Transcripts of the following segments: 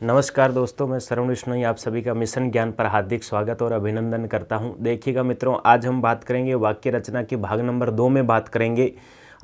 नमस्कार दोस्तों, मैं श्रवण विश्नोई आप सभी का मिशन ज्ञान पर हार्दिक स्वागत और अभिनंदन करता हूं। देखिएगा मित्रों, आज हम बात करेंगे वाक्य रचना की भाग नंबर 2 में बात करेंगे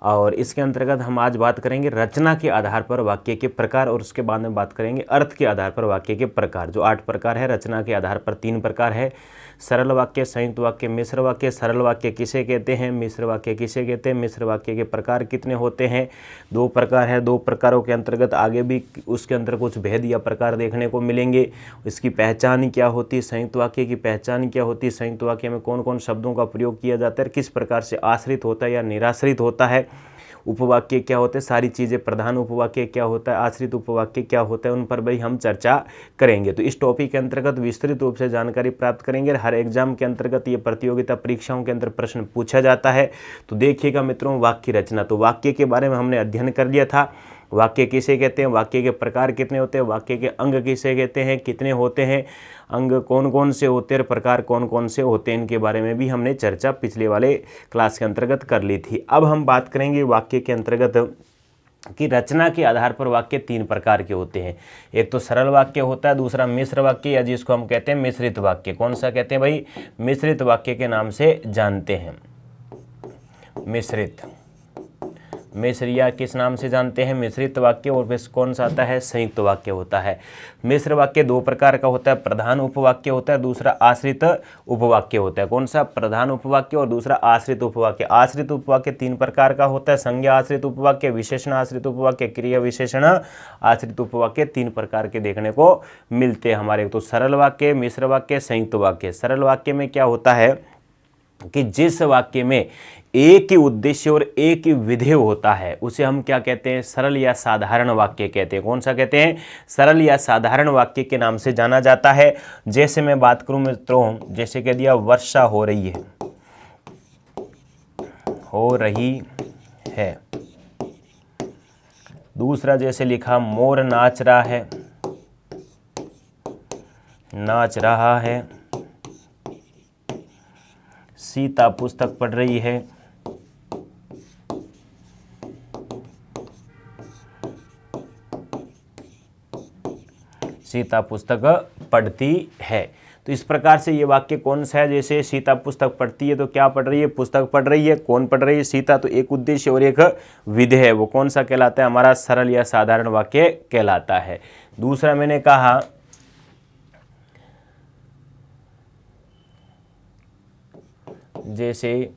और इसके अंतर्गत हम आज बात करेंगे रचना के आधार पर वाक्य के प्रकार और उसके बाद में बात करेंगे अर्थ के आधार पर वाक्य के प्रकार। जो 8 प्रकार है, रचना के आधार पर 3 प्रकार है। सरल वाक्य, संयुक्त वाक्य, मिश्र वाक्य। सरल वाक्य किसे कहते हैं, मिश्र वाक्य किसे कहते हैं, मिश्र वाक्य के प्रकार कितने होते हैं, 2 प्रकार है। 2 प्रकारों के अंतर्गत आगे भी उसके अंदर कुछ भेद या प्रकार देखने को मिलेंगे। इसकी पहचान क्या होती है, संयुक्त वाक्य की पहचान क्या होती है, संयुक्त वाक्य में कौन कौन शब्दों का प्रयोग किया जाता है, किस प्रकार से आश्रित होता है या निराश्रित होता है, उपवाक्य क्या होते हैं, सारी चीज़ें, प्रधान उपवाक्य क्या होता है, आश्रित उपवाक्य क्या होता है, उन पर भी हम चर्चा करेंगे। तो इस टॉपिक के अंतर्गत विस्तृत रूप से जानकारी प्राप्त करेंगे। हर एग्जाम के अंतर्गत ये प्रतियोगिता परीक्षाओं के अंदर प्रश्न पूछा जाता है। तो देखिएगा मित्रों, वाक्य रचना, तो वाक्य के बारे में हमने अध्ययन कर लिया था। वाक्य किसे कहते हैं, वाक्य के प्रकार कितने होते हैं, वाक्य के अंग किसे कहते हैं, कितने होते हैं, अंग कौन कौन से होते हैं, प्रकार कौन कौन से होते हैं, इनके बारे में भी हमने चर्चा पिछले वाले क्लास के अंतर्गत कर ली थी। अब हम बात करेंगे वाक्य के अंतर्गत कि रचना के आधार पर वाक्य 3 प्रकार के होते हैं। एक तो सरल वाक्य होता है, दूसरा मिश्र वाक्य या जिसको हम कहते हैं मिश्रित वाक्य। कौन सा कहते हैं भाई, मिश्रित वाक्य के नाम से जानते हैं। मिश्र या किस नाम से जानते हैं, मिश्रित वाक्य। और फिर कौन सा आता है, संयुक्त वाक्य होता है। मिश्र वाक्य 2 प्रकार का होता है, प्रधान उपवाक्य होता है, दूसरा आश्रित उपवाक्य होता है। कौन सा, प्रधान उपवाक्य और दूसरा आश्रित उपवाक्य। आश्रित उपवाक्य 3 प्रकार का होता है, संज्ञा आश्रित उपवाक्य, विशेषण आश्रित उपवाक्य, क्रिया विशेषण आश्रित उपवाक्य। 3 प्रकार के देखने को मिलते हैं हमारे। तो सरल वाक्य, मिश्र वाक्य, संयुक्त वाक्य। सरल वाक्य में क्या होता है कि जिस वाक्य में एक ही उद्देश्य और एक ही विधेय होता है उसे हम क्या कहते हैं, सरल या साधारण वाक्य कहते हैं। कौन सा कहते हैं, सरल या साधारण वाक्य के नाम से जाना जाता है। जैसे मैं बात करूं मित्रों, जैसे कह दिया वर्षा हो रही है। दूसरा जैसे लिखा मोर नाच रहा है। सीता पुस्तक पढ़ रही है। सीता पुस्तक पढ़ती है। तो इस प्रकार से ये वाक्य कौन सा है, जैसे सीता पुस्तक पढ़ती है तो क्या पढ़ रही है, पुस्तक पढ़ रही है। कौन पढ़ रही है, सीता। तो एक उद्देश्य और एक विधेय है, वो कौन सा कहलाता है, हमारा सरल या साधारण वाक्य कहलाता है। दूसरा मैंने कहा जैसे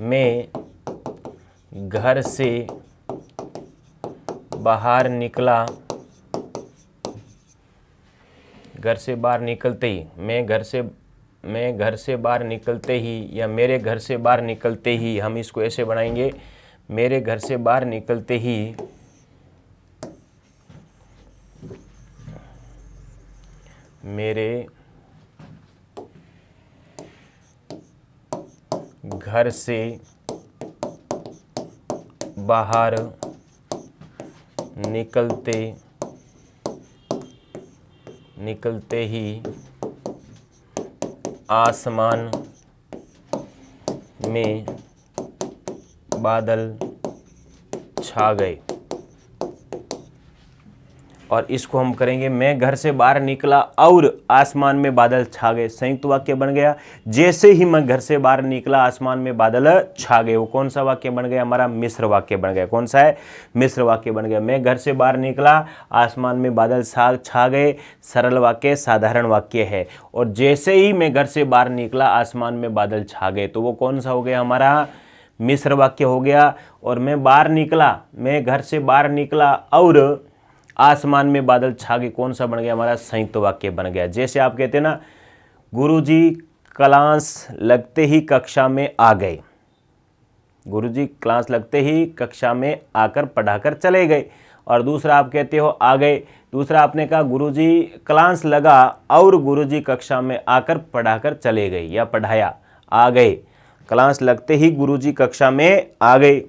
मैं घर से बाहर निकला, घर से बाहर निकलते ही, मैं घर से बाहर निकलते ही या मेरे घर से बाहर निकलते ही, हम इसको ऐसे बनाएंगे, मेरे घर से बाहर निकलते ही मेरे घर से बाहर निकलते ही आसमान में बादल छा गए। और इसको हम करेंगे, मैं घर से बाहर निकला और आसमान में बादल छा गए। संयुक्त वाक्य बन गया। जैसे ही मैं घर से बाहर निकला आसमान में बादल छा गए। वो कौन सा वाक्य बन गया, हमारा मिश्र वाक्य बन गया। कौन सा है, मिश्र वाक्य बन गया। मैं घर से बाहर निकला आसमान में बादल छा गए, सरल वाक्य, साधारण वाक्य है। और जैसे ही मैं घर से बाहर निकला आसमान में बादल छा गए, तो वो कौन सा हो गया, हमारा मिश्र वाक्य हो गया। और मैं घर से बाहर निकला और आसमान में बादल छा गए, कौन सा बन गया, हमारा संयुक्त वाक्य बन गया। जैसे आप कहते हैं ना, गुरुजी क्लास लगते ही कक्षा में आ गए। गुरुजी क्लास लगते ही कक्षा में आकर पढ़ाकर चले गए। और दूसरा आप कहते हो आ गए। दूसरा आपने कहा गुरुजी क्लास लगा और गुरुजी कक्षा में आकर पढ़ाकर चले गए या पढ़ाया, आ गए। क्लास लगते ही गुरुजी कक्षा में आ गए।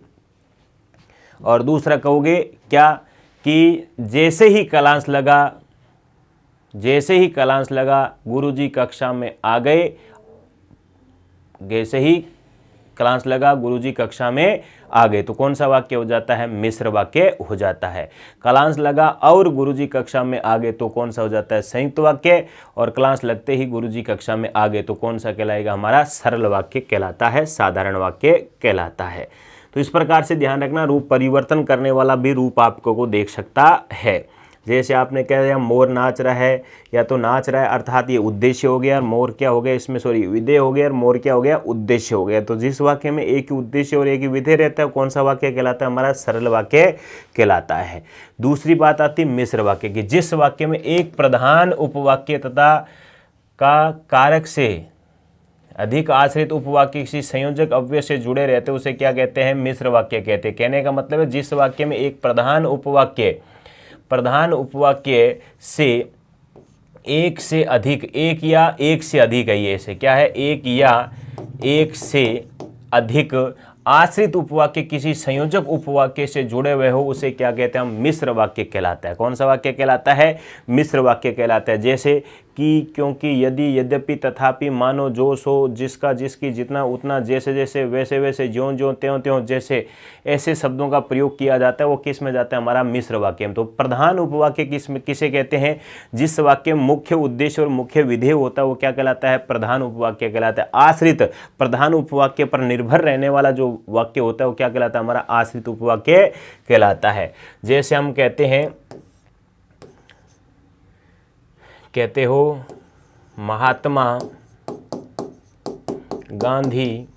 और दूसरा कहोगे क्या, कि जैसे ही क्लास लगा गुरुजी कक्षा में आ गए। जैसे ही क्लास लगा गुरुजी कक्षा में आ गए, तो कौन सा वाक्य हो जाता है? मिश्र वाक्य हो जाता है। क्लास लगा और गुरुजी कक्षा में आ गए तो कौन सा हो जाता है? संयुक्त वाक्य। और क्लास लगते ही गुरुजी कक्षा में आ गए तो कौन सा कहलाएगा? हमारा सरल वाक्य कहलाता है, साधारण वाक्य कहलाता है। तो इस प्रकार से ध्यान रखना, रूप परिवर्तन करने वाला भी रूप आपको को देख सकता है। जैसे आपने कह दिया मोर नाच रहा है, या तो नाच रहा है अर्थात ये उद्देश्य हो गया, और मोर क्या हो गया इसमें, सॉरी विधेय हो गया, और मोर क्या हो गया? उद्देश्य हो गया। तो जिस वाक्य में एक ही उद्देश्य और एक ही विधेय रहता है कौन सा वाक्य कहलाता है? हमारा सरल वाक्य कहलाता है। दूसरी बात आती है मिश्र वाक्य की। जिस वाक्य में एक प्रधान उपवाक्य तथा का कारक से अधिक आश्रित उपवाक्य किसी संयोजक अव्यय से जुड़े रहते उसे क्या कहते हैं? मिश्र वाक्य कहते हैं। कहने का मतलब है जिस वाक्य में एक प्रधान उपवाक्य से एक से अधिक, एक या एक से अधिक है, ये ऐसे क्या है? एक या एक से अधिक आश्रित उपवाक्य किसी संयोजक उपवाक्य से जुड़े हुए हो उसे क्या कहते हैं? हम मिश्र वाक्य कहलाता है। कौन सा वाक्य कहलाता है? मिश्र वाक्य कहलाता है। जैसे कि, क्योंकि, यदि, यद्यपि, तथापि, मानो, जो, सो, जिसका, जिसकी, जितना, उतना, जैसे जैसे, वैसे वैसे, ज्यों ज्यों, त्यों त्यों, जैसे, ऐसे शब्दों का प्रयोग किया जाता है वो किस में जाता है? हमारा मिश्र वाक्य में। तो प्रधान उपवाक्य किसे कहते हैं? जिस वाक्य में मुख्य उद्देश्य और मुख्य विधेय होता है वो क्या कहलाता है? प्रधान उपवाक्य कहलाता है। आश्रित प्रधान उपवाक्य पर निर्भर रहने वाला जो वाक्य होता है वो क्या कहलाता है? हमारा आश्रित उपवाक्य कहलाता है। जैसे हम कहते हो महात्मा गांधी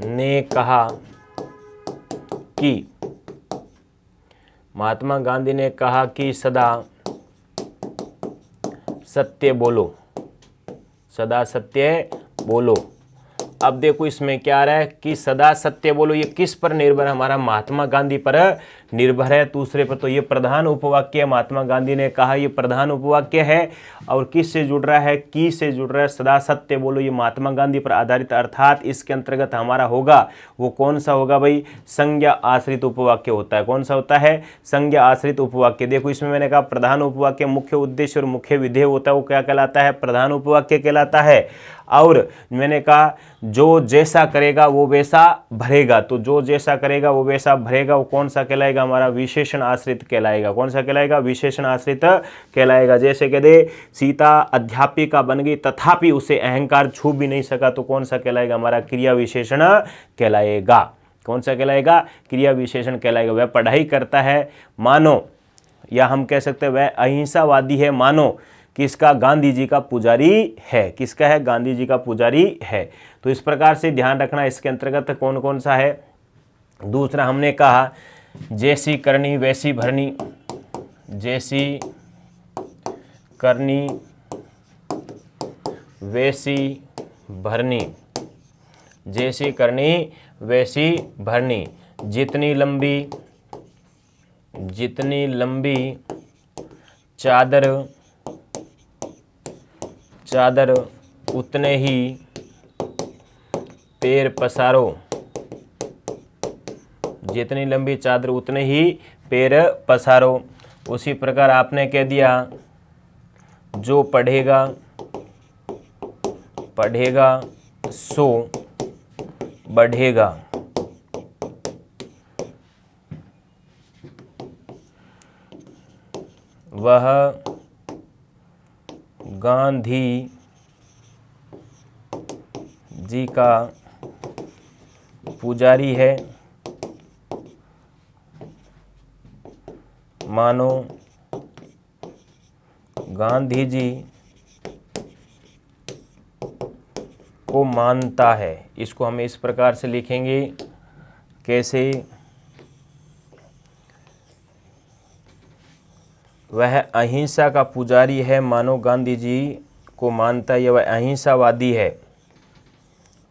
ने कहा कि, महात्मा गांधी ने कहा कि सदा सत्य बोलो, सदा सत्य बोलो। अब देखो इसमें क्या आ रहा है कि सदा सत्य बोलो, ये किस पर निर्भर है? हमारा महात्मा गांधी पर निर्भर है, दूसरे पर। तो ये प्रधान उपवाक्य है, महात्मा गांधी ने कहा, ये प्रधान उपवाक्य है। और किस से जुड़ रहा है? की से जुड़ रहा है। सदा सत्य बोलो ये महात्मा गांधी पर आधारित, अर्थात इसके अंतर्गत हमारा होगा वो कौन सा होगा भाई? संज्ञा आश्रित उपवाक्य होता है। कौन सा होता है? संज्ञा आश्रित उपवाक्य। देखो इसमें मैंने कहा प्रधान उपवाक्य मुख्य उद्देश्य और मुख्य विधेय होता है वो क्या कहलाता है? प्रधान उपवाक्य कहलाता है। और मैंने कहा जो जैसा करेगा वो वैसा भरेगा, तो जो जैसा करेगा वो वैसा भरेगा वो कौन सा कहलाएगा? हमारा विशेषण आश्रित कहलाएगा। कौन सा कहलाएगा? विशेषण आश्रित कहलाएगा। जैसे कह दे सीता अध्यापिका बन गई तथापि उसे अहंकार छू भी नहीं सका, तो कौन सा कहलाएगा? हमारा क्रिया विशेषण कहलाएगा। कौन सा कहलाएगा? क्रिया विशेषण कहलाएगा। वह पढ़ाई करता है मानो, या हम कह सकते हैं वह अहिंसावादी है मानो किसका? गांधी जी का पुजारी है। किसका है? गांधी जी का पुजारी है। तो इस प्रकार से ध्यान रखना इसके अंतर्गत कौन कौन सा है। दूसरा हमने कहा जैसी करनी वैसी भरनी, जैसी करनी वैसी भरनी, जैसी करनी वैसी भरनी। जितनी लंबी चादर उतने ही पैर पसारो, जितनी लंबी चादर उतने ही पैर पसारो। उसी प्रकार आपने कह दिया जो पढ़ेगा सो बढ़ेगा। वह गांधी जी का पुजारी है मानो गांधी जी को मानता है। इसको हम इस प्रकार से लिखेंगे, कैसे? वह अहिंसा का पुजारी है मानो गांधी जी को मानता है, या वह अहिंसावादी है,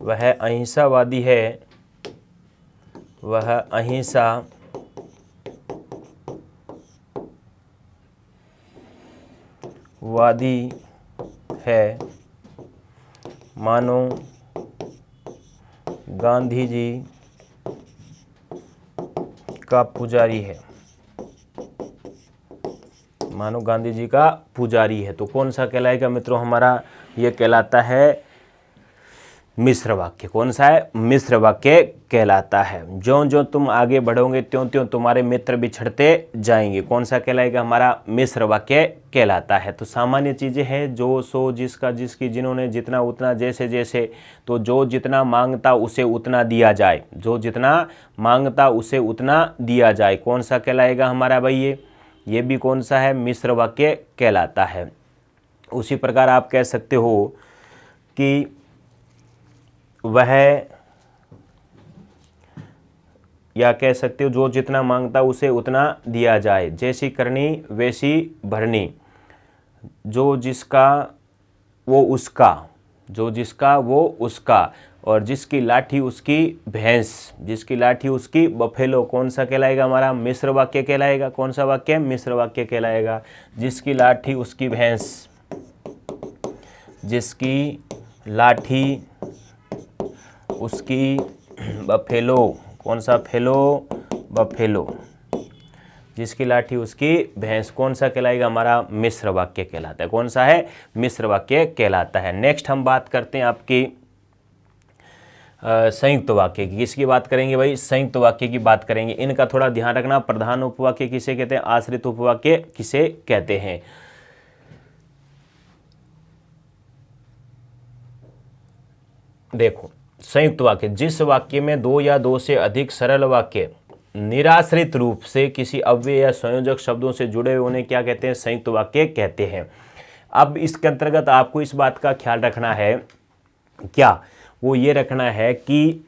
वह अहिंसावादी है, वह अहिंसावादी है मानो गांधी जी का पुजारी है, मानो गांधी जी का पुजारी है। तो कौन सा कहलाएगा मित्रों? हमारा ये कहलाता है मिश्र वाक्य। कौन सा है? मिश्र वाक्य कहलाता है। ज्यों ज्यों तुम आगे बढ़ोगे त्यों त्यों तुम्हारे मित्र बिछड़ते जाएंगे। कौन सा कहलाएगा? हमारा मिश्र वाक्य कहलाता है। तो सामान्य चीज़ें हैं जो सो जिसका जिसकी जिन्होंने जितना उतना जैसे जैसे, तो जो जितना मांगता उसे उतना दिया जाए, जो जितना मांगता उसे उतना दिया जाए। कौन सा कहलाएगा हमारा भाई? ये भी कौन सा है? मिश्र वाक्य कहलाता है। उसी प्रकार आप कह सकते हो कि वह, या कह सकते हो जो जितना मांगता उसे उतना दिया जाए, जैसी करनी वैसी भरनी, जो जिसका वो उसका, जो जिसका वो उसका, और जिसकी लाठी उसकी भैंस, जिसकी लाठी उसकी बफेलो। कौन सा कहलाएगा हमारा? मिश्र वाक्य कहलाएगा। कौन सा वाक्य? मिश्र वाक्य कहलाएगा। जिसकी लाठी उसकी भैंस, जिसकी लाठी उसकी बफेलो। कौन सा फेलो? बफेलो। जिसकी लाठी उसकी भैंस। कौन सा कहलाएगा हमारा? मिश्र वाक्य कहलाता है। कौन सा है? मिश्र वाक्य कहलाता है। नेक्स्ट हम बात करते हैं आपकी संयुक्त वाक्य की। किसकी बात करेंगे भाई? संयुक्त वाक्य की बात करेंगे। इनका थोड़ा ध्यान रखना। प्रधान उपवाक्य किसे कहते हैं? आश्रित उपवाक्य किसे कहते हैं? देखो, संयुक्त वाक्य, जिस वाक्य में दो या दो से अधिक सरल वाक्य निराश्रित रूप से किसी अव्यय या संयोजक शब्दों से जुड़े हुए उन्हें क्या कहते हैं? संयुक्त वाक्य कहते हैं। अब इसके अंतर्गत आपको इस बात का ख्याल रखना है, क्या वो ये रखना है कि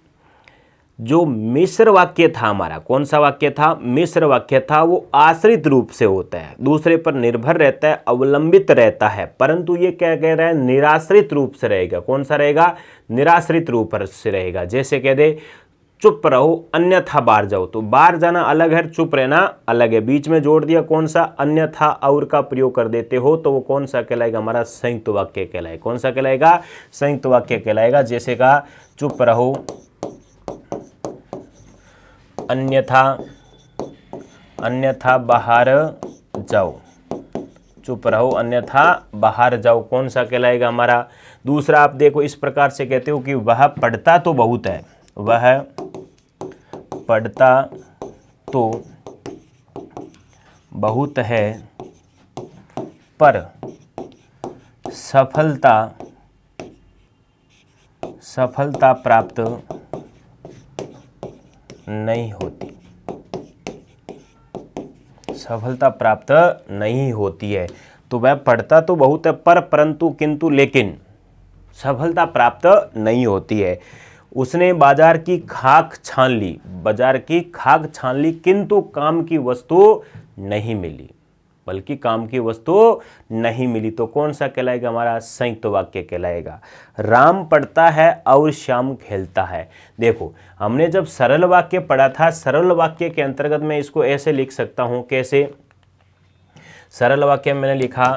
जो मिश्र वाक्य था हमारा, कौन सा वाक्य था? मिश्र वाक्य था, वो आश्रित रूप से होता है, दूसरे पर निर्भर रहता है, अवलंबित रहता है। परंतु ये क्या कह रहा है? निराश्रित रूप से रहेगा। कौन सा रहेगा? निराश्रित रूप से रहेगा। जैसे कह दे चुप रहो अन्यथा बाहर जाओ, तो बाहर जाना अलग है, चुप रहना अलग है। बीच में जोड़ दिया कौन सा? अन्यथा और का प्रयोग कर देते हो, तो वो कौन सा कहलाएगा? हमारा संयुक्त वाक्य कहलाएगा। कौन सा कहलाएगा? संयुक्त वाक्य कहलाएगा। जैसे कहा चुप रहो अन्यथा बाहर जाओ, चुप रहो अन्यथा बाहर जाओ। कौन सा कहलाएगा हमारा? दूसरा आप देखो, इस प्रकार से कहते हो कि वह पढ़ता तो बहुत है, वह पढ़ता तो बहुत है पर सफलता प्राप्त नहीं होती, सफलता प्राप्त नहीं होती है। तो वह पढ़ता तो बहुत है पर, परंतु, किंतु, लेकिन सफलता प्राप्त नहीं होती है। उसने बाजार की खाक छान ली, बाजार की खाक छान ली, किंतु काम की वस्तु नहीं मिली, बल्कि काम की वस्तु नहीं मिली। तो कौन सा कहलाएगा हमारा? संयुक्त वाक्य कहलाएगा। राम पढ़ता है और श्याम खेलता है। देखो, हमने जब सरल वाक्य पढ़ा था, सरल वाक्य के अंतर्गत मैं इसको ऐसे लिख सकता हूं। कैसे? सरल वाक्य मैंने लिखा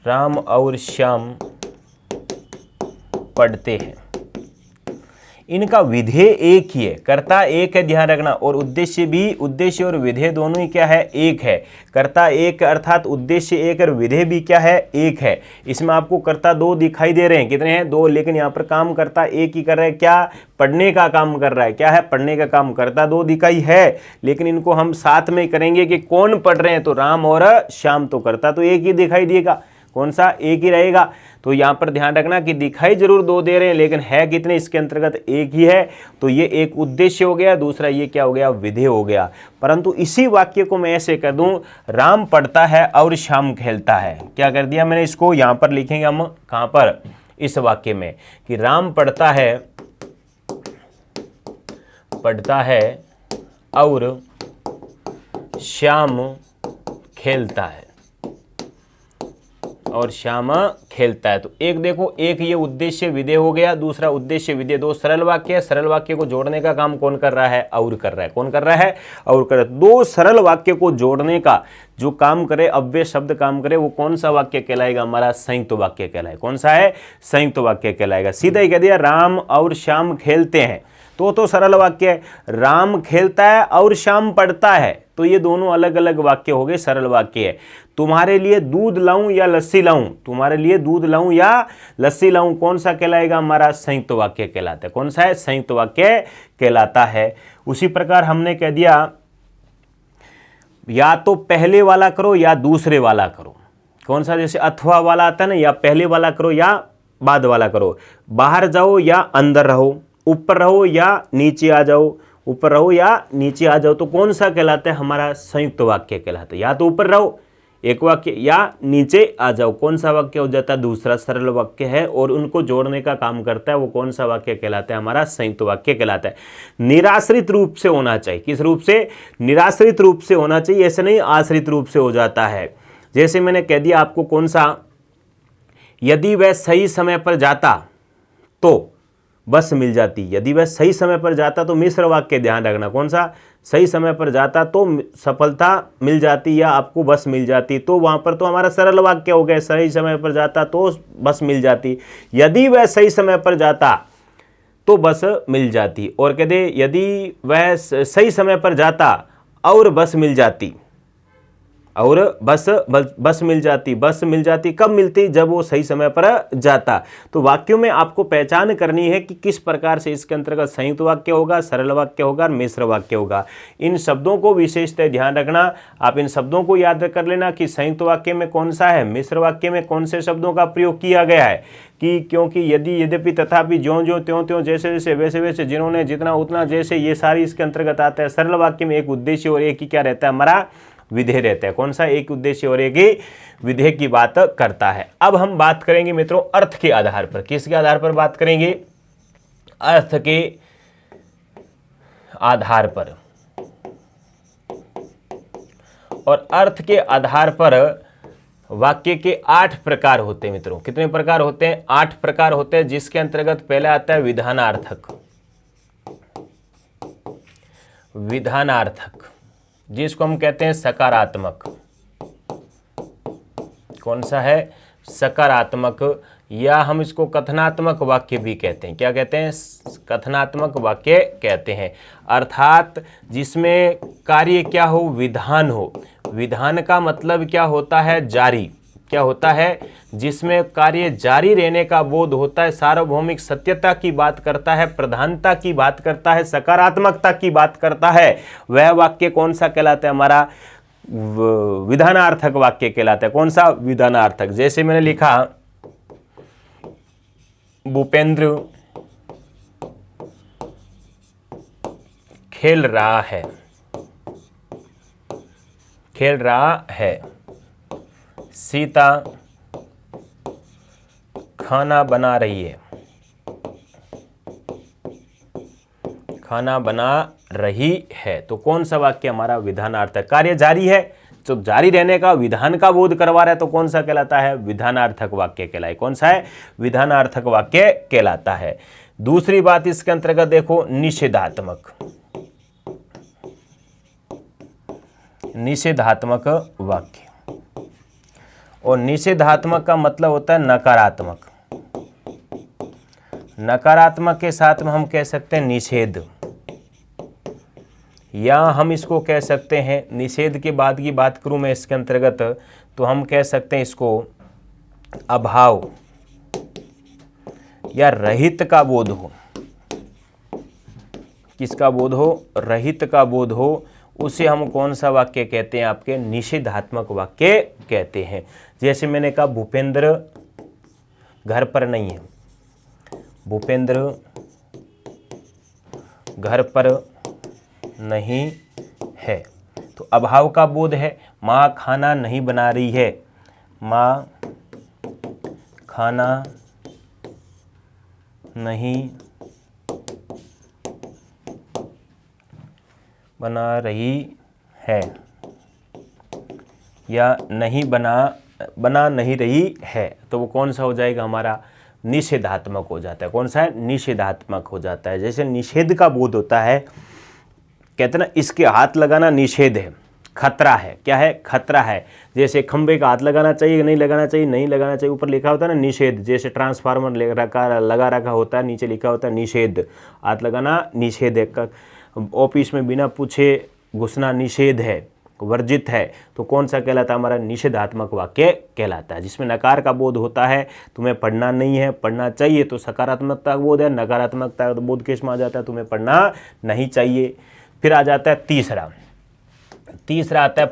राम और श्याम पढ़ते हैं। इनका विधेय एक ही है, कर्ता एक है, ध्यान रखना, और उद्देश्य भी, उद्देश्य और विधेय दोनों ही क्या है? एक है। कर्ता एक अर्थात उद्देश्य एक और विधेय भी क्या है? एक है। इसमें आपको कर्ता दो दिखाई दे रहे हैं, कितने हैं? दो, लेकिन यहाँ पर काम कर्ता एक ही कर रहा है। क्या? पढ़ने का काम कर रहा है। क्या है? पढ़ने का काम। कर्ता दो दिखाई है, लेकिन इनको हम साथ में करेंगे कि कौन पढ़ रहे हैं, तो राम और श्याम। तो कर्ता तो एक ही दिखाई देगा। कौन सा? एक ही रहेगा। तो यहाँ पर ध्यान रखना कि दिखाई जरूर दो दे रहे हैं, लेकिन है कितने? इसके अंतर्गत एक ही है। तो ये एक उद्देश्य हो गया, दूसरा ये क्या हो गया? विधेय हो गया। परंतु इसी वाक्य को मैं ऐसे कर दूं, राम पढ़ता है और श्याम खेलता है। क्या कर दिया मैंने? इसको यहाँ पर लिखेंगे हम, कहाँ पर? इस वाक्य में, कि राम पढ़ता है और श्याम खेलता है, और श्याम खेलता है। तो एक देखो, एक ये उद्देश्य विधेय हो गया, दूसरा उद्देश्य विधेय। दो सरल वाक्य है, सरल वाक्य को जोड़ने का काम कौन कर रहा है? और कर रहा है। कौन कर रहा है? और कर रहा है। दो सरल वाक्य को जोड़ने का जो काम करे, अव्यय शब्द काम करे, वो कौन सा वाक्य कहलाएगा? हमारा संयुक्त वाक्य कहलाएगा। कौन सा है? संयुक्त वाक्य कहलाएगा। सीधा ही कह दिया राम और श्याम खेलते हैं, तो सरल वाक्य है। राम खेलता है और श्याम पढ़ता है, तो ये दोनों अलग अलग वाक्य हो गए, सरल वाक्य है। तुम्हारे लिए दूध लाऊं या लस्सी लाऊं, तुम्हारे लिए दूध लाऊं या लस्सी लाऊं, कौन सा कहलाएगा हमारा? संयुक्त वाक्य कहलाता है। कौन सा है? संयुक्त वाक्य कहलाता है। उसी प्रकार हमने कह दिया या तो पहले वाला करो या दूसरे वाला करो। कौन सा? जैसे अथवा वाला आता है ना, या पहले वाला करो या बाद वाला करो। बाहर जाओ या अंदर रहो, ऊपर रहो या नीचे आ जाओ, ऊपर रहो या नीचे आ जाओ, तो कौन सा कहलाता है? हमारा संयुक्त वाक्य कहलाता है। या तो ऊपर रहो एक वाक्य, या नीचे आ जाओ, कौन सा वाक्य हो जाता है? दूसरा सरल वाक्य है, और उनको जोड़ने का काम करता है, वो कौन सा वाक्य कहलाता है? हमारा संयुक्त वाक्य कहलाता है। निराश्रित रूप से होना चाहिए। किस रूप से? निराश्रित रूप से होना चाहिए, ऐसे नहीं आश्रित रूप से हो जाता है। जैसे मैंने कह दिया आपको, कौन सा? यदि वह सही समय पर जाता तो बस मिल जाती। यदि वह सही समय पर जाता तो मिश्र वाक्य ध्यान रखना। कौन सा? सही समय पर जाता तो सफलता मिल जाती या आपको बस मिल जाती, तो वहां पर तो हमारा सरल वाक्य हो गया, सही समय पर जाता तो बस मिल जाती। यदि वह सही समय पर जाता तो बस मिल जाती, और कह दे यदि वह सही समय पर जाता और बस मिल जाती, और बस मिल जाती। बस मिल जाती कब मिलती? जब वो सही समय पर जाता। तो वाक्यों में आपको पहचान करनी है कि किस प्रकार से इसके अंतर्गत संयुक्त वाक्य होगा, सरल वाक्य होगा और मिश्र वाक्य होगा। इन शब्दों को विशेषतः ध्यान रखना। आप इन शब्दों को याद कर लेना कि संयुक्त वाक्य में कौन सा है, मिश्र वाक्य में कौन से शब्दों का प्रयोग किया गया है। कि क्योंकि यदि, यद्यपि, तथापि, ज्यों ज्यों, त्यों त्यों, जैसे जैसे, वैसे वैसे, जिन्होंने, जितना उतना, जैसे, ये सारी इसके अंतर्गत आता है। सरल वाक्य में एक उद्देश्य और एक ही क्या रहता है? हमारा विधेय रहता है। कौन सा? एक उद्देश्य और एक ही विधेय की बात करता है। अब हम बात करेंगे मित्रों अर्थ के आधार पर। किसके आधार पर बात करेंगे? अर्थ के आधार पर। और अर्थ के आधार पर वाक्य के 8 प्रकार होते हैं मित्रों। कितने प्रकार होते हैं? 8 प्रकार होते हैं, जिसके अंतर्गत पहला आता है विधानार्थक। विधानार्थक, जिसको हम कहते हैं सकारात्मक। कौन सा है? सकारात्मक, या हम इसको कथनात्मक वाक्य भी कहते हैं। क्या कहते हैं? कथनात्मक वाक्य कहते हैं। अर्थात जिसमें कार्य क्या हो? विधान हो। विधान का मतलब क्या होता है? जारी। क्या होता है? जिसमें कार्य जारी रहने का बोध होता है, सार्वभौमिक सत्यता की बात करता है, प्रधानता की बात करता है, सकारात्मकता की बात करता है, वह वाक्य कौन सा कहलाता है? हमारा विधानार्थक वाक्य कहलाता है। कौन सा? विधानार्थक। जैसे मैंने लिखा, भूपेंद्र खेल रहा है, खेल रहा है। सीता खाना बना रही है, खाना बना रही है। तो कौन सा वाक्य हमारा? विधानार्थक। कार्य जारी है, तो जारी रहने का विधान का बोध करवा रहा है, तो कौन सा कहलाता है? विधानार्थक वाक्य कहलाए। कौन सा है? विधानार्थक वाक्य कहलाता है। दूसरी बात इसके अंतर्गत देखो, निषेधात्मक। निषेधात्मक वाक्य, और निषेधात्मक का मतलब होता है नकारात्मक। नकारात्मक के साथ में हम कह सकते हैं निषेध, या हम इसको कह सकते हैं, निषेध के बाद की बात करूं मैं इसके अंतर्गत, तो हम कह सकते हैं इसको अभाव या रहित का बोध हो। किसका बोध हो? रहित का बोध हो। उसे हम कौन सा वाक्य कहते हैं? आपके निषेधात्मक वाक्य कहते हैं। जैसे मैंने कहा, भूपेंद्र घर पर नहीं है, भूपेंद्र घर पर नहीं है, तो अभाव का बोध है। माँ खाना नहीं बना रही है, माँ खाना नहीं बना रही है, या नहीं बना नहीं रही है, तो वो कौन सा हो जाएगा? हमारा निषेधात्मक हो जाता है। कौन सा है? निषेधात्मक हो जाता है। जैसे निषेध का बोध होता है, कहते ना इसके हाथ लगाना निषेध है, खतरा है। क्या है? खतरा है। जैसे खंबे का हाथ लगाना चाहिए, नहीं लगाना चाहिए, नहीं लगाना चाहिए, ऊपर लिखा होता है ना निषेध। जैसे ट्रांसफार्मर लगा रखा होता है, नीचे लिखा होता है निषेध, हाथ लगाना निषेध है। ऑफिस में बिना पूछे घुसना निषेध है, वर्जित है, तो कौन सा कहलाता है हमारा निषेधात्मक वाक्य कहलाता है। जिसमें नकार का बोध होता है, तुम्हें पढ़ना नहीं है, पढ़ना चाहिए, तो सकारात्मकता बोध है। नकारात्मकता बोध किस में आ जाता है, तुम्हें पढ़ना नहीं चाहिए। फिर आ जाता है तीसरा आता है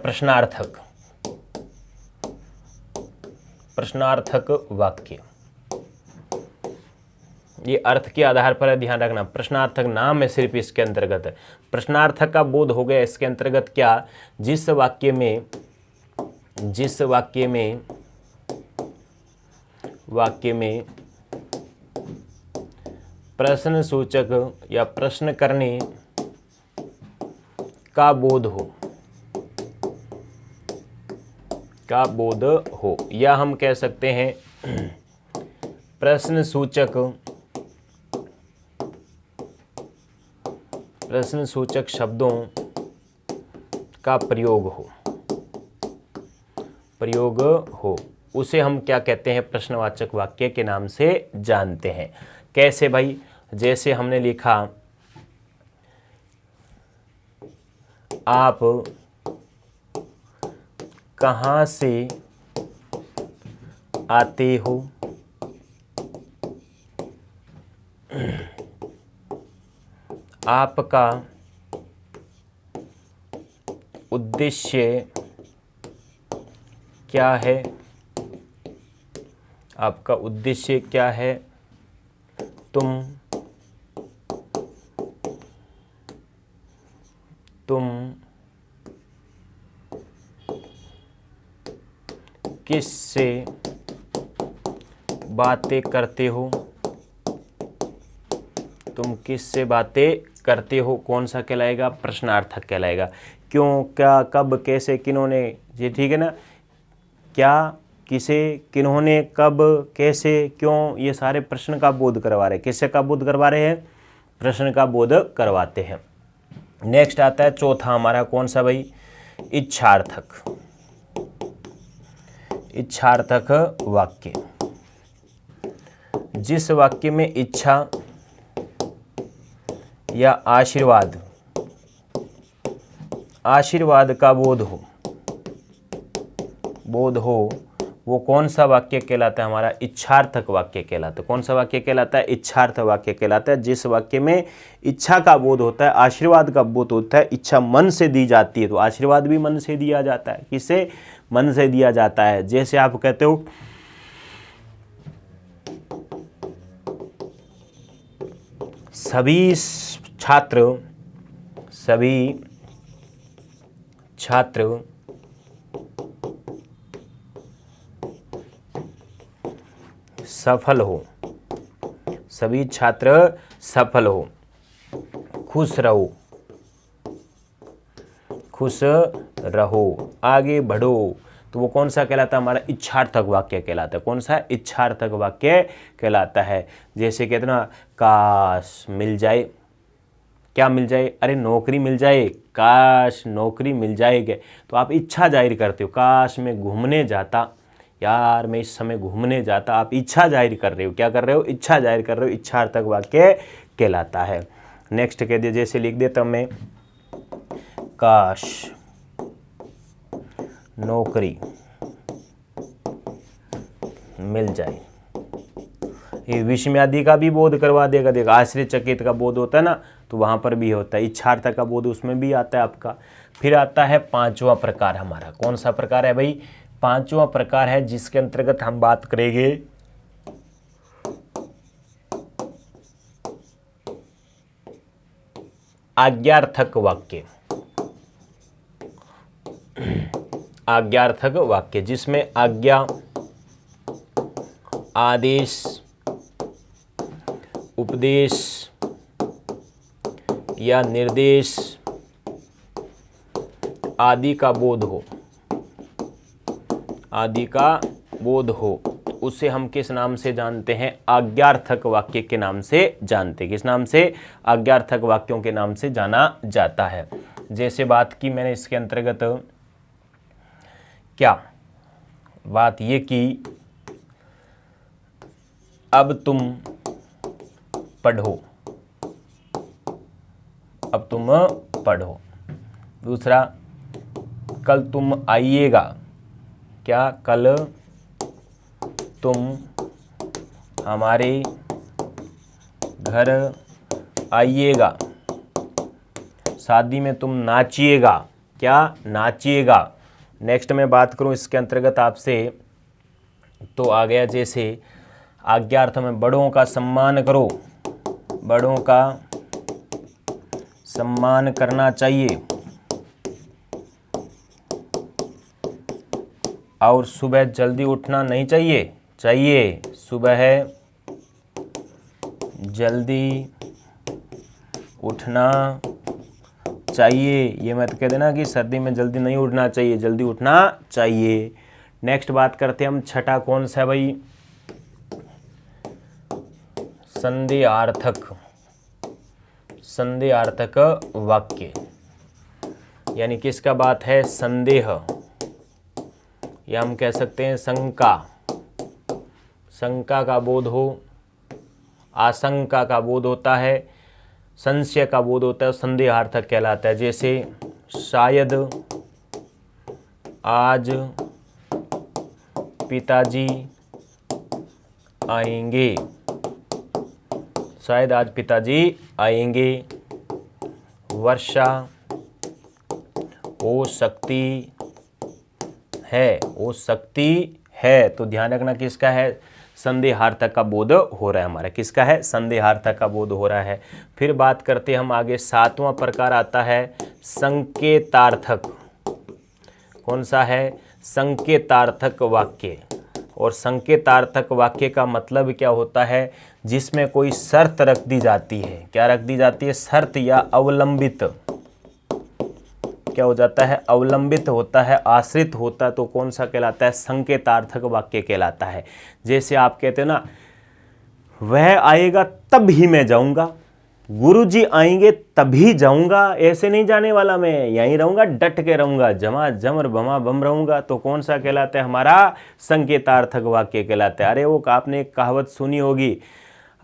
प्रश्नार्थक वाक्य। ये अर्थ के आधार पर है, ध्यान रखना। प्रश्नार्थक नाम है सिर्फ इसके अंतर्गत। प्रश्नार्थक का बोध हो गया इसके अंतर्गत क्या, जिस वाक्य में प्रश्न सूचक या प्रश्न करने का बोध हो, या हम कह सकते हैं प्रश्न सूचक शब्दों का प्रयोग हो, उसे हम क्या कहते हैं, प्रश्नवाचक वाक्य के नाम से जानते हैं। कैसे भाई, जैसे हमने लिखा आप कहाँ से आते हो, आपका उद्देश्य क्या है, तुम किससे बातें करते हो, कौन सा कहलाएगा, प्रश्नार्थक कहलाएगा। क्यों, क्या, कब, कैसे, किन्होंने, ये ठीक है ना। क्या, किसे, किन्होंने, कब, कैसे, क्यों, ये सारे प्रश्न का बोध करवा रहे हैं। किससे का बोध करवा रहे हैं, प्रश्न का बोध करवाते हैं। नेक्स्ट आता है चौथा हमारा, कौन सा भाई, इच्छार्थक वाक्य। जिस वाक्य में इच्छा या आशीर्वाद का बोध हो, वो कौन सा वाक्य कहलाता है, हमारा इच्छार्थक वाक्य कहलाता है। कौन सा वाक्य कहलाता है, इच्छार्थ वाक्य कहलाता है। जिस वाक्य में इच्छा का बोध होता है, आशीर्वाद का बोध होता है, इच्छा मन से दी जाती है, तो आशीर्वाद भी मन से दिया जाता है। किससे, मन से दिया जाता है। जैसे आप कहते हो सभी छात्र सफल हो, खुश रहो, आगे बढ़ो, तो वो कौन सा कहलाता है, हमारा इच्छार्थक वाक्य कहलाता है। कौन सा, इच्छार्थक वाक्य कहलाता है। जैसे कहते ना, काश मिल जाए, क्या मिल जाए, अरे नौकरी मिल जाए, काश नौकरी मिल जाएगी, तो आप इच्छा जाहिर करते हो। काश मैं घूमने जाता, यार मैं इस समय घूमने जाता, आप इच्छा जाहिर कर रहे हो। क्या कर रहे हो, इच्छा जाहिर कर रहे हो, इच्छार्थक वाक्य कहलाता है। नेक्स्ट कह दिया, जैसे लिख देता हूं मैं, काश नौकरी मिल जाए, ये विस्मयादि का भी बोध करवा देगा। देखा, आश्चर्यचकित का बोध होता है ना, तो वहां पर भी होता है। इच्छार्थक का बोध उसमें भी आता है आपका। फिर आता है पांचवा प्रकार हमारा। कौन सा प्रकार है भाई, पांचवा प्रकार है जिसके अंतर्गत हम बात करेंगे आज्ञार्थक वाक्य। आज्ञार्थक वाक्य, जिसमें आज्ञा, आदेश, उपदेश या निर्देश आदि का बोध हो, उसे हम किस नाम से जानते हैं, आज्ञार्थक वाक्य के नाम से जानते हैं। किस नाम से, आज्ञार्थक वाक्यों के नाम से जाना जाता है। जैसे बात की मैंने इसके अंतर्गत, क्या बात ये की, अब तुम पढ़ो, दूसरा, कल तुम आइएगा, क्या कल तुम हमारे घर आइएगा। शादी में तुम नाचिएगा, क्या नाचिएगा। नेक्स्ट मैं बात करूं इसके अंतर्गत आपसे, तो आ गया जैसे आज्ञार्थ में बड़ों का सम्मान करो, बड़ों का सम्मान करना चाहिए। और सुबह जल्दी उठना नहीं चाहिए, चाहिए सुबह जल्दी उठना चाहिए। ये मत कह देना कि सर्दी में जल्दी नहीं उठना चाहिए, जल्दी उठना चाहिए। नेक्स्ट बात करते हैं हम, छठा कौन सा है भाई, संदेहार्थक, संदेहार्थक वाक्य, यानी किसका बात है, संदेह, या हम कह सकते हैं शंका, शंका का बोध हो, आशंका का बोध होता है, संशय का बोध होता है, संदेहार्थक कहलाता है। जैसे शायद आज पिताजी आएंगे, शायद आज पिताजी आएंगे। वर्षा हो सकती है, हो सकती है, तो ध्यान रखना किसका है, संदेहार्थक का बोध हो रहा है हमारा, किसका है, संदेहार्थक का बोध हो रहा है। फिर बात करते हैं हम आगे, सातवां प्रकार आता है संकेतार्थक। कौन सा है, संकेतार्थक वाक्य। और संकेतार्थक वाक्य का मतलब क्या होता है, जिसमें कोई शर्त रख दी जाती है, क्या रख दी जाती है, शर्त या अवलंबित, क्या हो जाता है, अवलंबित होता है, आश्रित होता है, तो कौन सा कहलाता है, संकेतार्थक वाक्य कहलाता है। जैसे आप कहते हो ना, वह आएगा तब ही मैं जाऊंगा, गुरुजी आएंगे तभी जाऊंगा, ऐसे नहीं जाने वाला, मैं यहीं रहूंगा, डट के रहूंगा, जमा जमर बमा बम रहूंगा, तो कौन सा कहलाता है, हमारा संकेतार्थक वाक्य कहलाता है। अरे वो आपने एक कहावत सुनी होगी,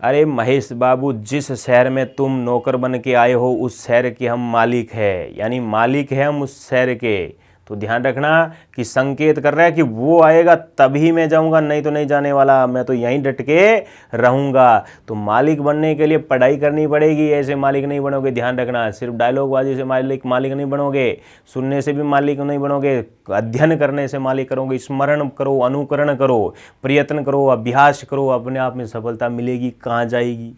अरे महेश बाबू, जिस शहर में तुम नौकर बन के आए हो उस शहर के हम मालिक है, यानी मालिक है हम उस शहर के। तो ध्यान रखना कि संकेत कर रहा है कि वो आएगा तभी मैं जाऊंगा, नहीं तो नहीं जाने वाला, मैं तो यहीं डट के रहूंगा। तो मालिक बनने के लिए पढ़ाई करनी पड़ेगी, ऐसे मालिक नहीं बनोगे। ध्यान रखना, सिर्फ डायलॉगबाजी से मालिक नहीं बनोगे, सुनने से भी मालिक नहीं बनोगे, अध्ययन करने से मालिक करोगे। स्मरण करो, अनुकरण करो, प्रयत्न करो, अभ्यास करो, अपने आप में सफलता मिलेगी। कहाँ जाएगी,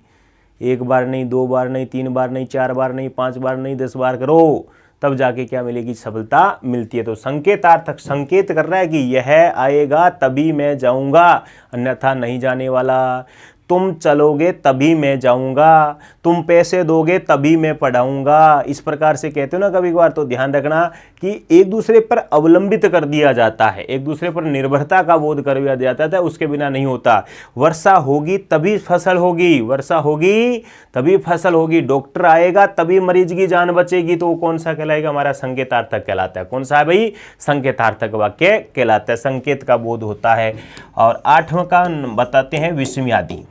एक बार नहीं, दो बार नहीं, तीन बार नहीं, चार बार नहीं, 5 बार नहीं, 10 बार करो, तब जाके क्या मिलेगी, सफलता मिलती है। तो संकेतार्थक संकेत कर रहा है कि यह आएगा तभी मैं जाऊंगा, अन्यथा नहीं जाने वाला। तुम चलोगे तभी मैं जाऊंगा, तुम पैसे दोगे तभी मैं पढ़ाऊंगा, इस प्रकार से कहते हो ना कभी कभार। तो ध्यान रखना कि एक दूसरे पर अवलंबित कर दिया जाता है, एक दूसरे पर निर्भरता का बोध कर दिया जाता है, उसके बिना नहीं होता। वर्षा होगी तभी फसल होगी, वर्षा होगी तभी फसल होगी, डॉक्टर आएगा तभी मरीज की जान बचेगी, तो कौन सा कहलाएगा, हमारा संकेतार्थक कहलाता है। कौन सा है भाई, संकेतार्थक वाक्य कहलाता है, संकेत का बोध होता है। और 8वां का बताते हैं विस्मयादि।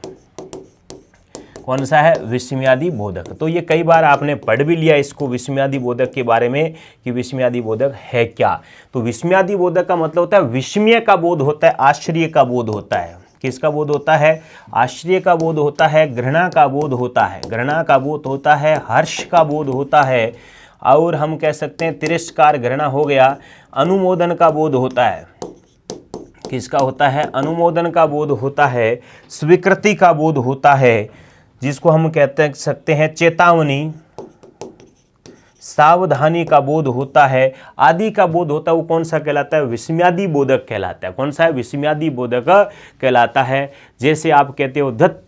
कौन सा है, विस्मयादि बोधक। तो ये कई बार आपने पढ़ भी लिया इसको, विस्मयादि बोधक के बारे में, कि विस्मयादि बोधक है क्या। तो विस्मयादि बोधक का मतलब होता है विस्मय का बोध होता है, आश्चर्य का बोध होता है। किसका बोध होता है, आश्चर्य का बोध होता है, घृणा का बोध होता है, घृणा का बोध होता है, हर्ष का बोध होता है, और हम कह सकते हैं तिरस्कार, घृणा हो गया। अनुमोदन का बोध होता है, किसका होता है, अनुमोदन का बोध होता है, स्वीकृति का बोध होता है, जिसको हम कहते सकते हैं चेतावनी, सावधानी का बोध होता है, आदि का बोध होता है। वो कौन सा कहलाता है, विस्मयादि बोधक कहलाता है। कौन सा है, विस्मयादि बोधक कहलाता है। जैसे आप कहते हो धत,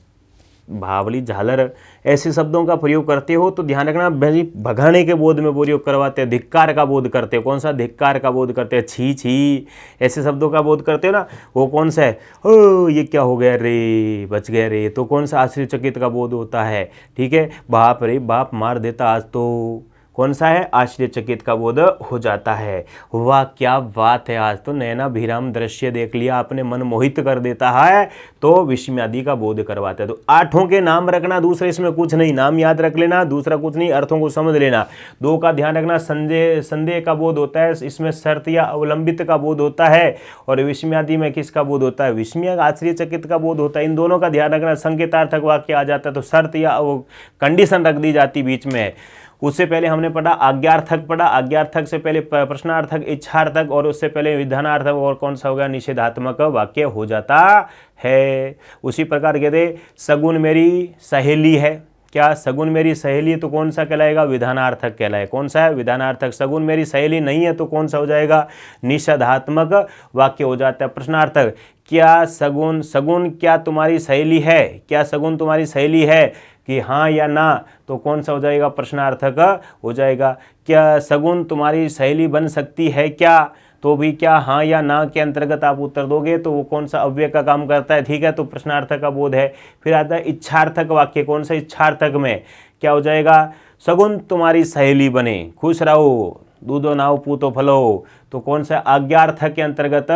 भावली, झालर, ऐसे शब्दों का प्रयोग करते हो तो ध्यान रखना, भगाने के बोध में प्रयोग करवाते हैं। धिक्कार का बोध करते हो, कौन सा, धिक्कार का बोध करते हैं। छी छी, ऐसे शब्दों का बोध करते हो ना, वो कौन सा है, ओ ये क्या हो गया रे, बच गया रे, तो कौन सा, आश्चर्यचकित का बोध होता है। ठीक है, बाप रे बाप, मार देता आज तो, कौन सा है, आश्चर्यचकित का बोध हो जाता है। वाह क्या बात है, आज तो नैना भीराम दृश्य देख लिया आपने, मन मोहित कर देता है, तो विस्मयादि का बोध करवाता है। तो आठों के नाम रखना, दूसरे इसमें कुछ नहीं, नाम याद रख लेना, दूसरा कुछ नहीं, अर्थों को समझ लेना। दो का ध्यान रखना, संदेह का बोध होता है, इसमें शर्त या अवलंबित का बोध होता है, और विस्मयादि में किसका बोध होता है, विस्मय आश्चर्यचकित का बोध होता है। इन दोनों का ध्यान रखना। संकेतार्थक वाक्य आ जाता है तो शर्त या कंडीशन रख दी जाती बीच में। उससे पहले हमने पढ़ा आज्ञार्थक, पढ़ा आज्ञार्थक से पहले प्रश्नार्थक, इच्छार्थक, और उससे पहले विधानार्थक, और कौन सा हो गया, निषेधात्मक वाक्य हो जाता है। उसी प्रकार कहते सगुन मेरी सहेली है, क्या सगुन मेरी सहेली, तो कौन सा कहलाएगा, विधानार्थक कहलाए। कौन सा है, विधानार्थक। सगुन मेरी सहेली नहीं है तो कौन सा हो जाएगा, निषेधात्मक वाक्य हो जाता है। प्रश्नार्थक, क्या सगुन, सगुन क्या तुम्हारी सहेली है, क्या सगुन तुम्हारी सहेली है, कि हाँ या ना, तो कौन सा हो जाएगा, प्रश्नार्थक हो जाएगा। क्या सगुन तुम्हारी सहेली बन सकती है क्या, तो भी क्या हाँ या ना के अंतर्गत आप उत्तर दोगे तो वो कौन सा अव्यय का काम करता है, ठीक है, तो प्रश्नार्थक का बोध है। फिर आता है इच्छार्थक वाक्य, कौन सा, इच्छार्थक में क्या हो जाएगा, सगुन तुम्हारी सहेली बने, खुश रहो, दूधो नाव पूतो फलो, तो कौन सा, आज्ञार्थक के अंतर्गत,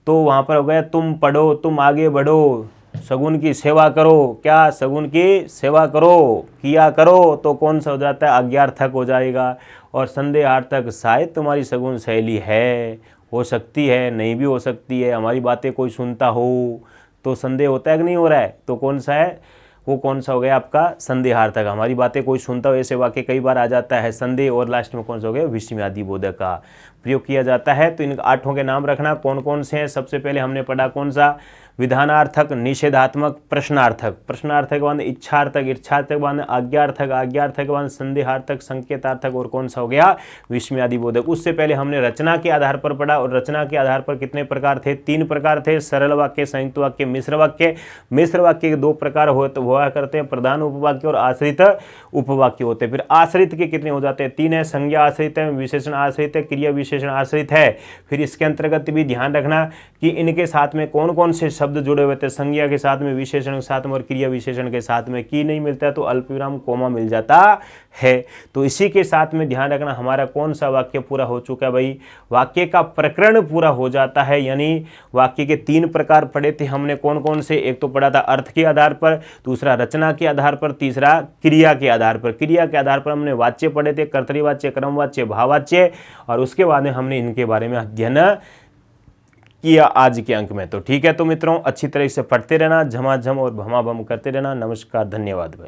तो वहाँ पर हो गया तुम पढ़ो, तुम आगे बढ़ो, सगुन की सेवा करो, क्या सगुन की सेवा करो, किया करो, तो कौन सा हो जाता है, आज्ञार्थक हो जाएगा। और संदेहार्थक, शायद तुम्हारी सगुन सहेली है, हो सकती है, नहीं भी हो सकती है, हमारी बातें कोई सुनता हो, तो संदेह होता है कि नहीं हो रहा है, तो कौन सा है, वो कौन सा हो गया आपका, संदेहार्थक। हमारी बातें कोई सुनता हो, ऐसे वाक्य कई बार आ जाता है संदेह, और लास्ट में कौन सा हो गया, विस्मयादि बोधक का प्रयोग किया जाता है। तो इन आठों के नाम रखना, कौन कौन से हैं। सबसे पहले हमने पढ़ा कौन सा, विधानार्थक, निषेधात्मक, प्रश्नार्थक, प्रश्नार्थक बाद इच्छार्थक, इच्छार्थक बाद आज्ञार्थक, आज्ञार्थक बाद संदेहार्थक, संकेतार्थक, और कौन सा हो गया, विस्मयादि बोधक। उससे पहले हमने रचना के आधार पर पढ़ा, और रचना के आधार पर कितने प्रकार थे, 3 प्रकार थे, सरल वाक्य, संयुक्त वाक्य, मिश्र वाक्य। मिश्र वाक्य के 2 प्रकार हुआ करते हैं, प्रधान उपवाक्य और आश्रित उपवाक्य होते हैं। फिर आश्रित के कितने हो जाते हैं, 3 है, संज्ञा आश्रित है, विशेषण आश्रित है, क्रिया विशेषण आश्रित है। फिर इसके अंतर्गत भी ध्यान रखना कि इनके साथ में कौन कौन से शब्द जुड़े हुए थे, संज्ञा के साथ में, विशेषण के साथ में, और क्रिया विशेषण के साथ में। की नहीं मिलता है तो अल्पविराम कोमा मिल जाता है। तो इसी के साथ में ध्यान रखना हमारा कौन सा वाक्य पूरा हो चुका है भाई, वाक्य का प्रकरण पूरा हो जाता है। यानी वाक्य के 3 प्रकार पढ़े थे हमने, कौन कौन से, एक तो पढ़ा था अर्थ के आधार पर, दूसरा रचना के आधार पर, तीसरा क्रिया के आधार पर। क्रिया के आधार पर हमने वाच्य पढ़े थे, कर्तरीवाच्य, क्रमवाच्य, भाववाच्य, और उसके बाद में हमने इनके बारे में अध्ययन किया आज के अंक में। तो ठीक है, तो मित्रों अच्छी तरह से पढ़ते रहना, झमाझम और भमाभम करते रहना। नमस्कार, धन्यवाद भाई।